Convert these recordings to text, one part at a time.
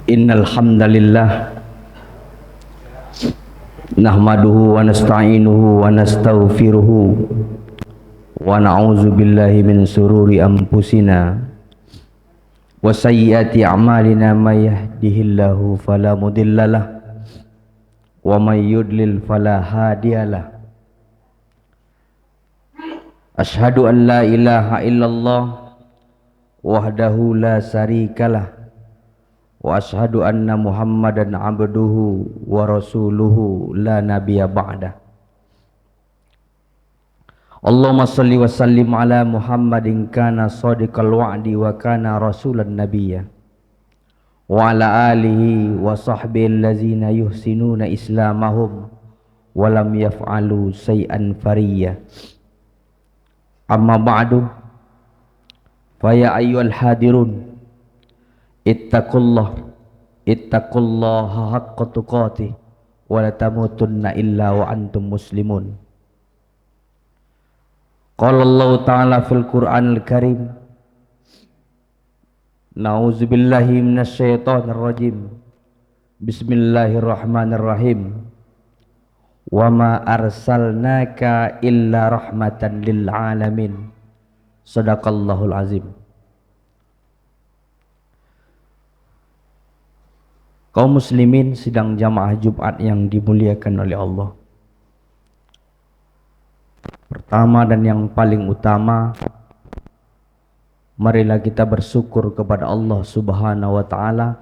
Innal hamdalillah nahmaduhu wa nasta'inuhu wa nastaghfiruhu wa na'udzu billahi min sururi anfusina wa sayyiati a'malina may yahdihillahu fala mudhillalah wa may yudlil fala hadiyalah. Asyhadu an la ilaha illallah wahdahu la syarikalah wa asyhadu anna Muhammadan abduhu wa rasuluhu la nabiyya ba'dah. Allahumma salli wa sallim ala Muhammadin kana shadiqal wa'di wa kana rasulan nabiyya wa ala alihi wa sahbihi allazina yuhsinuna islamahum wa lam yaf'alu say'an fariyya. Amma ba'du, fa ya ayyuhal hadirun ittaqullaha haqqa tuqatih wa la tamutunna illa wa antum muslimun. Qala Allah ta'ala fil Qur'anil Karim, na'udzubillahi minasyaitonir rajim. Bismillahirrahmanirrahim. Wa ma arsalnaka illa rahmatan lil alamin. Shadaqallahul azim. Kaum muslimin sidang jamaah Jumat yang dimuliakan oleh Allah. Pertama dan yang paling utama, marilah kita bersyukur kepada Allah Subhanahu wa taala,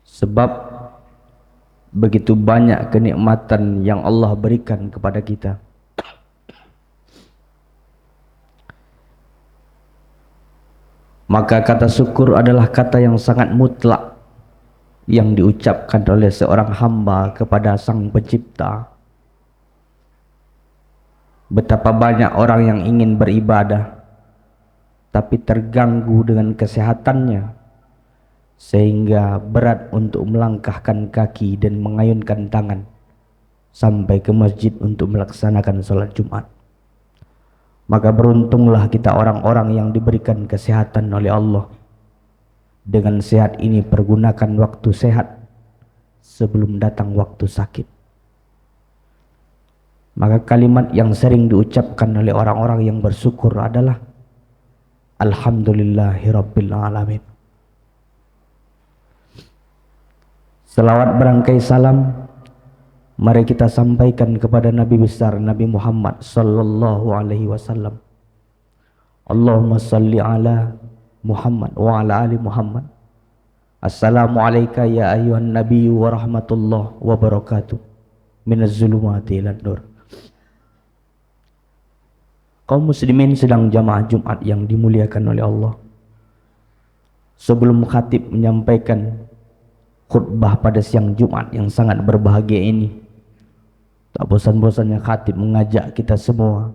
sebab begitu banyak kenikmatan yang Allah berikan kepada kita. Maka kata syukur adalah kata yang sangat mutlak yang diucapkan oleh seorang hamba kepada Sang Pencipta. Betapa banyak orang yang ingin beribadah tapi terganggu dengan kesehatannya, sehingga berat untuk melangkahkan kaki dan mengayunkan tangan sampai ke masjid untuk melaksanakan sholat Jumat. Maka beruntunglah kita orang-orang yang diberikan kesehatan oleh Allah. Dengan sehat ini pergunakan waktu sehat sebelum datang waktu sakit. Maka kalimat yang sering diucapkan oleh orang-orang yang bersyukur adalah Alhamdulillahirabbil alamin. Selawat berangkai salam mari kita sampaikan kepada Nabi besar Nabi Muhammad sallallahu alaihi wasallam. Allahumma salli ala Muhammad wa ala ali Muhammad. Assalamu alayka ya ayyuhan nabiyyu wa rahmatullah wa barakatuh minaz zulumati ilan nur. Kaum muslimin sedang jamaah Jumat yang dimuliakan oleh Allah. Sebelum khatib menyampaikan khutbah pada siang Jumat yang sangat berbahagia ini, tak bosan-bosannya khatib mengajak kita semua,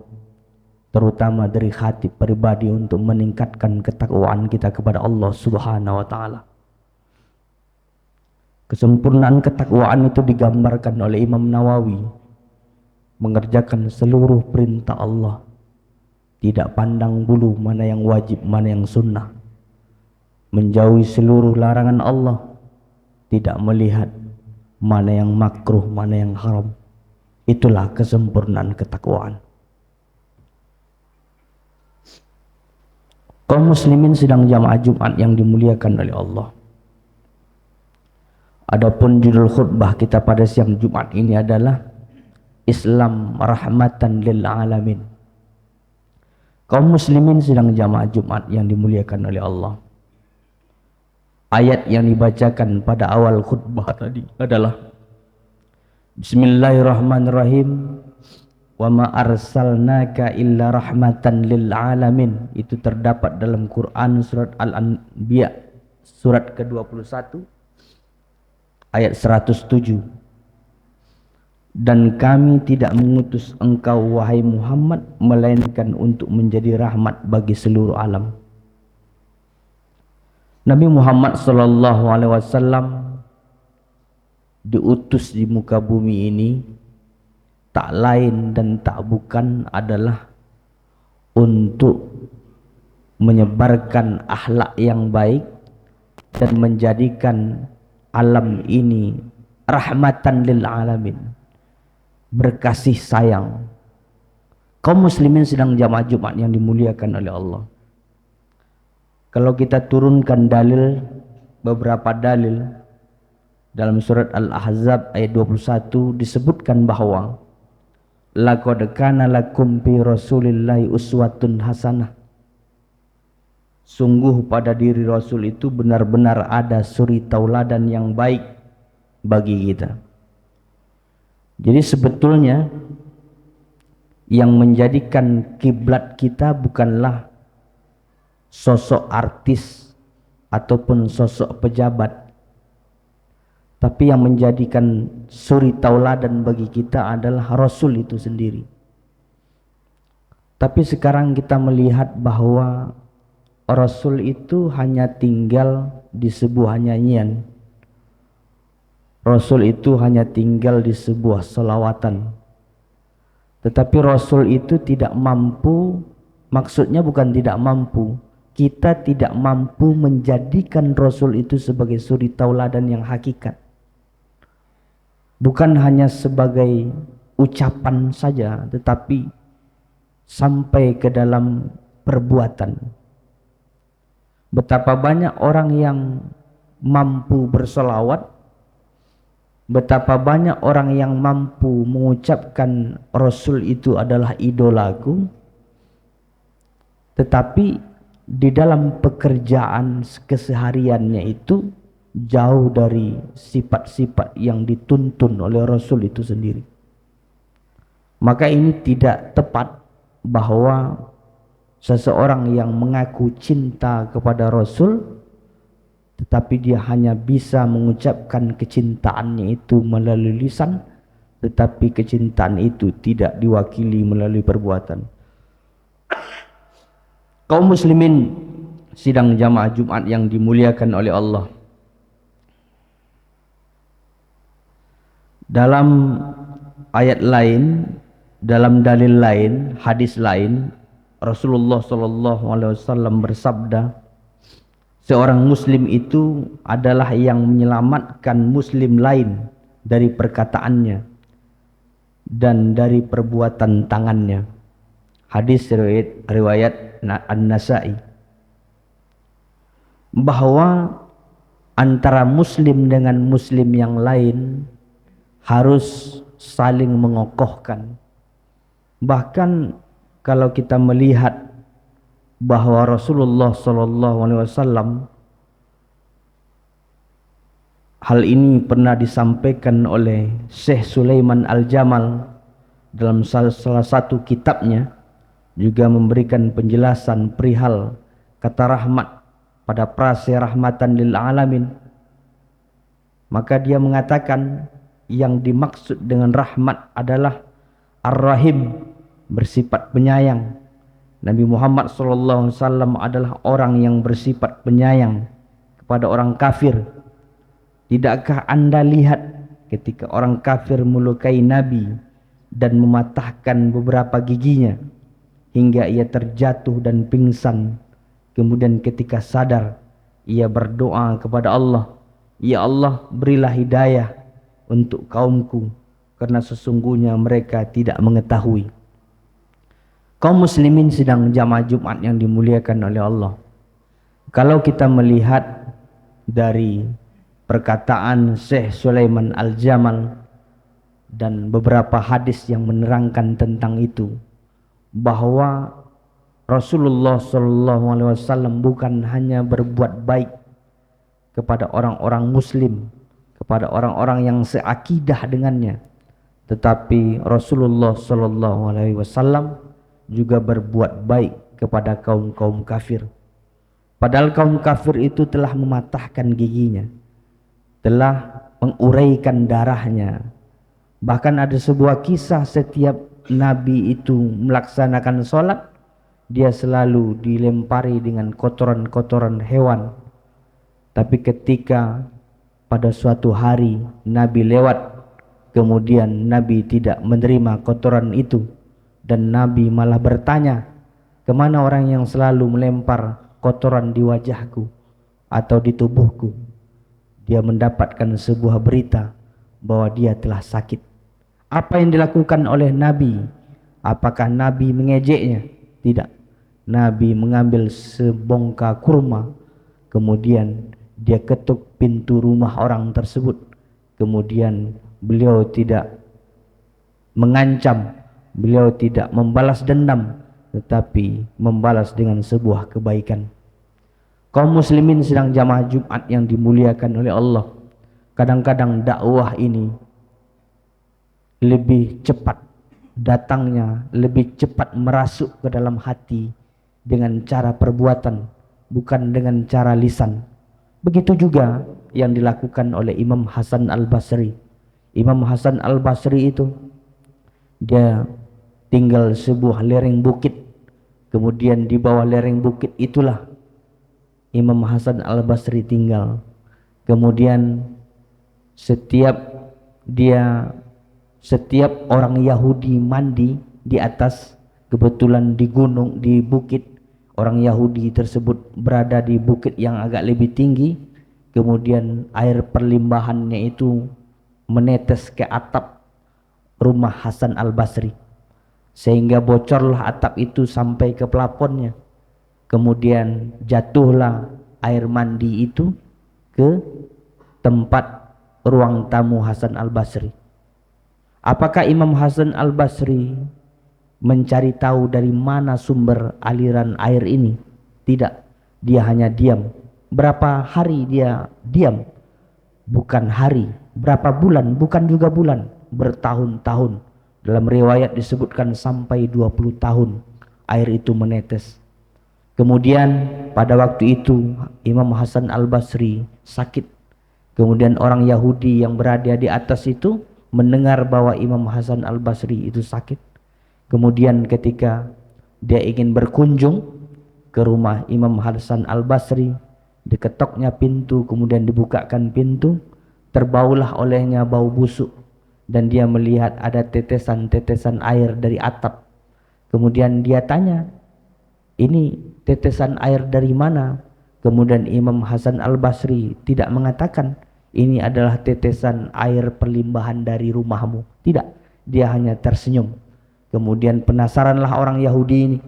terutama dari khatib pribadi, untuk meningkatkan ketakwaan kita kepada Allah Subhanahu wa taala. Kesempurnaan ketakwaan itu digambarkan oleh Imam Nawawi, mengerjakan seluruh perintah Allah, tidak pandang bulu mana yang wajib mana yang sunnah, menjauhi seluruh larangan Allah, tidak melihat mana yang makruh mana yang haram. Itulah kesempurnaan ketakwaan. Kaum muslimin sedang jamaah Jumat yang dimuliakan oleh Allah. Adapun judul khutbah kita pada siang Jumat ini adalah Islam rahmatan lil alamin. Kaum muslimin sedang jamaah Jumat yang dimuliakan oleh Allah. Ayat yang dibacakan pada awal khutbah tadi adalah Bismillahirrahmanirrahim. Wa ma arsalnaka illa rahmatan lil alamin. Itu terdapat dalam Quran surat Al-Anbiya surat ke-21 ayat 107. Dan kami tidak mengutus engkau wahai Muhammad melainkan untuk menjadi rahmat bagi seluruh alam. Nabi Muhammad sallallahu alaihi wasallam diutus di muka bumi ini tak lain dan tak bukan adalah untuk menyebarkan akhlak yang baik dan menjadikan alam ini rahmatan lil alamin, berkasih sayang. Kaum muslimin sedang jamaah Jumat yang dimuliakan oleh Allah. Kalau kita turunkan dalil, beberapa dalil dalam surat Al-Ahzab ayat 21 disebutkan bahwa laqad kana lakum fi rasulillahi uswatun hasanah. Sungguh pada diri Rasul itu benar-benar ada suri tauladan yang baik bagi kita. Jadi sebetulnya yang menjadikan kiblat kita bukanlah sosok artis ataupun sosok pejabat, tapi yang menjadikan suri tauladan bagi kita adalah Rasul itu sendiri. Tapi sekarang kita melihat bahwa Rasul itu hanya tinggal di sebuah nyanyian. Rasul itu hanya tinggal di sebuah selawatan. Tetapi Rasul itu tidak mampu, maksudnya bukan tidak mampu, kita tidak mampu menjadikan Rasul itu sebagai suri tauladan yang hakikat. Bukan hanya sebagai ucapan saja, tetapi sampai ke dalam perbuatan. Betapa banyak orang yang mampu bersolawat, betapa banyak orang yang mampu mengucapkan Rasul itu adalah idolaku, tetapi di dalam pekerjaan kesehariannya itu jauh dari sifat-sifat yang dituntun oleh Rasul itu sendiri. Maka ini tidak tepat bahwa seseorang yang mengaku cinta kepada Rasul tetapi dia hanya bisa mengucapkan kecintaannya itu melalui lisan, tetapi kecintaan itu tidak diwakili melalui perbuatan. Kaum muslimin sidang jamaah Jumat yang dimuliakan oleh Allah, dalam ayat lain, dalam dalil lain, hadis lain, Rasulullah SAW bersabda, seorang muslim itu adalah yang menyelamatkan muslim lain dari perkataannya dan dari perbuatan tangannya. Hadis riwayat An-Nasa'i. Bahwa antara muslim dengan muslim yang lain harus saling mengokohkan. Bahkan kalau kita melihat bahwa Rasulullah SAW, hal ini pernah disampaikan oleh Syekh Sulaiman Al-Jamal dalam salah satu kitabnya, juga memberikan penjelasan perihal kata rahmat pada prase rahmatan lil alamin. Maka dia mengatakan yang dimaksud dengan rahmat adalah Ar-Rahim, bersifat penyayang. Nabi Muhammad SAW adalah orang yang bersifat penyayang kepada orang kafir. Tidakkah anda lihat ketika orang kafir melukai Nabi dan mematahkan beberapa giginya hingga ia terjatuh dan pingsan, kemudian ketika sadar ia berdoa kepada Allah, ya Allah, berilah hidayah untuk kaumku karena sesungguhnya mereka tidak mengetahui. Kaum muslimin sedang jamaah Jumat yang dimuliakan oleh Allah, kalau kita melihat dari perkataan Syekh Sulaiman Al-Jamal dan beberapa hadis yang menerangkan tentang itu, bahwa Rasulullah SAW bukan hanya berbuat baik kepada orang-orang muslim, kepada orang-orang yang seakidah dengannya, tetapi Rasulullah SAW juga berbuat baik kepada kaum-kaum kafir. Padahal kaum kafir itu telah mematahkan giginya, telah menguraikan darahnya. Bahkan ada sebuah kisah, setiap Nabi itu melaksanakan sholat, dia selalu dilempari dengan kotoran-kotoran hewan. Tapi ketika pada suatu hari Nabi lewat, kemudian Nabi tidak menerima kotoran itu, dan Nabi malah bertanya, kemana orang yang selalu melempar kotoran di wajahku? atau di tubuhku, dia mendapatkan sebuah berita bahwa dia telah sakit. Apa yang dilakukan oleh Nabi? Apakah Nabi mengejeknya? Tidak. Nabi mengambil sebongkah kurma, kemudian dia ketuk pintu rumah orang tersebut. Kemudian beliau tidak mengancam, beliau tidak membalas dendam, tetapi membalas dengan sebuah kebaikan. Kaum muslimin sedang jamaah Jumat yang dimuliakan oleh Allah. Kadang-kadang dakwah ini lebih cepat datangnya, lebih cepat merasuk ke dalam hati dengan cara perbuatan, bukan dengan cara lisan. Begitu juga yang dilakukan oleh Imam Hasan Al-Basri. Imam Hasan Al-Basri itu dia tinggal sebuah lereng bukit, kemudian di bawah lereng bukit itulah Imam Hasan Al-Basri tinggal. Kemudian setiap orang Yahudi mandi di atas, kebetulan di gunung, di bukit, orang Yahudi tersebut berada di bukit yang agak lebih tinggi, kemudian air perlimbahannya itu menetes ke atap rumah Hasan Al-Basri, sehingga bocorlah atap itu sampai ke plafonnya. Kemudian jatuhlah air mandi itu ke tempat ruang tamu Hasan Al-Basri. Apakah Imam Hasan Al-Basri mencari tahu dari mana sumber aliran air ini? Tidak, dia hanya diam. Berapa hari dia diam? Bukan hari. Berapa bulan? Bukan juga bulan. Bertahun-tahun. Dalam riwayat disebutkan sampai 20 tahun air itu menetes. Kemudian pada waktu itu Imam Hasan Al-Basri sakit. Kemudian orang Yahudi yang berada di atas itu mendengar bahwa Imam Hasan Al-Basri itu sakit. Kemudian ketika dia ingin berkunjung ke rumah Imam Hasan Al-Basri, diketoknya pintu, kemudian dibukakan pintu, terbaulah olehnya bau busuk, dan dia melihat ada tetesan-tetesan air dari atap. Kemudian dia tanya, ini tetesan air dari mana? Kemudian Imam Hasan Al-Basri tidak mengatakan, ini adalah tetesan air perlimbahan dari rumahmu. Tidak, dia hanya tersenyum. Kemudian penasaranlah orang Yahudi ini.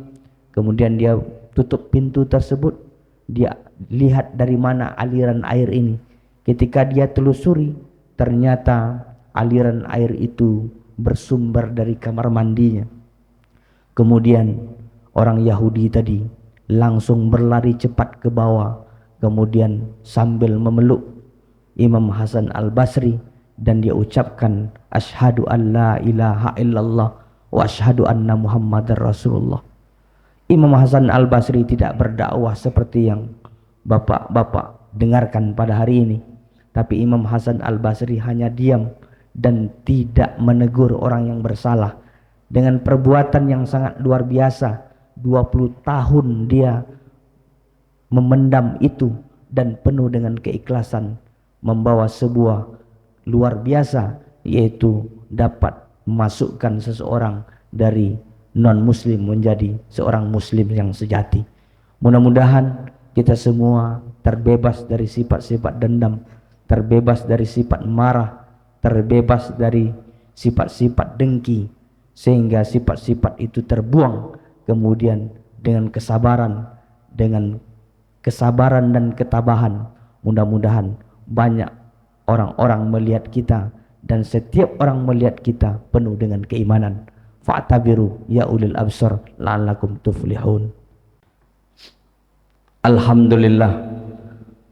Kemudian dia tutup pintu tersebut. Dia lihat dari mana aliran air ini. Ketika dia telusuri, ternyata aliran air itu bersumber dari kamar mandinya. Kemudian orang Yahudi tadi langsung berlari cepat ke bawah, kemudian sambil memeluk Imam Hasan Al-Basri, dan dia ucapkan asyhadu an la ilaha illallah wa asyhadu anna Muhammadar Rasulullah. Imam Hasan Al-Basri tidak berdakwah seperti yang bapak-bapak dengarkan pada hari ini, tapi Imam Hasan Al-Basri hanya diam dan tidak menegur orang yang bersalah. Dengan perbuatan yang sangat luar biasa, 20 tahun dia memendam itu dan penuh dengan keikhlasan, membawa sebuah luar biasa, yaitu dapat memasukkan seseorang dari non muslim menjadi seorang muslim yang sejati. Mudah-mudahan kita semua terbebas dari sifat-sifat dendam, terbebas dari sifat marah, terbebas dari sifat-sifat dengki, sehingga sifat-sifat itu terbuang. Kemudian dengan kesabaran dan ketabahan, mudah-mudahan banyak orang-orang melihat kita, dan setiap orang melihat kita penuh dengan keimanan. Fa'tabiru ya ulil absar la'allakum tuflihun. Alhamdulillah,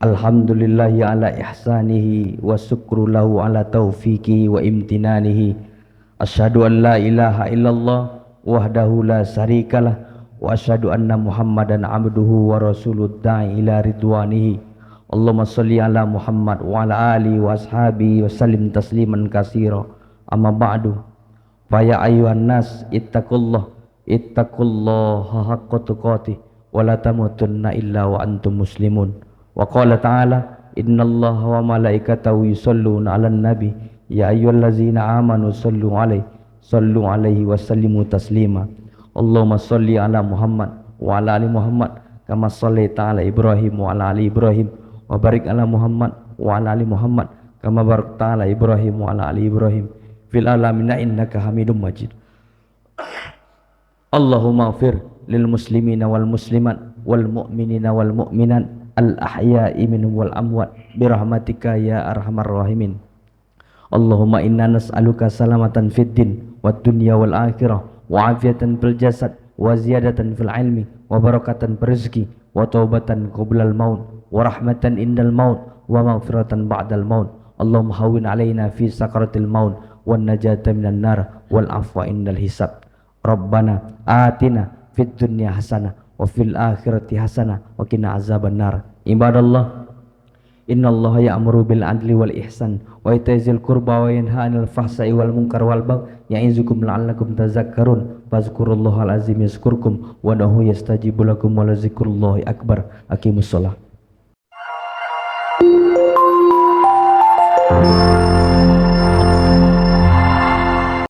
alhamdulillahi ala ihsanihi wa syukru lahu ala taufiqihi wa imtinanihi. Asyhadu an la ilaha illallah wahdahu la syarikalah wa asyhadu anna Muhammadan abduhu wa rasuluh da'i ila ridwanihi. Allahumma sholli ala Muhammad wa ala alihi wa ashabihi wa sallim tasliman katsira. Amma ba'du. Fa ya ayyuhan nas ittaqullaha haqqa tuqatih wa la tamutunna illa wa antum muslimun. Wa qala ta'ala innallaha wa malaikatahu yusholluna 'alan nabi ya ayyuhallazina amanu sallu 'alaihi wa sallimu taslima. Allahumma sholli ala Muhammad wa ala ali Muhammad kama shallaita ala Ibrahim wa ala ali Ibrahim wa barik ala Muhammad wa ala ali Muhammad kama barakta ala Ibrahim wa ala ali Ibrahim fil alamin innaka Hamidum Majid. Allahumma ighfir lil muslimina wal muslimat wal mu'minina wal mu'minat al ahya'i minhum wal amwat birahmatika ya arhamar rahimin. Allahumma inna nas'aluka salamatan fid din wad dunya wal akhirah wa afiatan fil jasad wa ziyadatan fil ilmi wa barakatan fil rizqi wa taubatan qoblal maut wa rahmatan indal maut wa maghfiratan ba'dal maut. Allahumma hawwin alaina fi sakaratil maut wan najata minan nar wal afwa indal hisab. Rabbana atina fid dunya hasanah wa fil akhirati hasanah wa qina azaban nar. Ibadallah, innallaha ya'muru bil adli wal ihsan wa ita'izil qurba wa yanha 'anil fahsai wal munkar wal baghi ya'izukum la'allakum tadhakkarun. Fazkurullahal azim yazkurkum wa dahu yastajibu lakum wa lazikrullahi akbar. Aqimus shalah.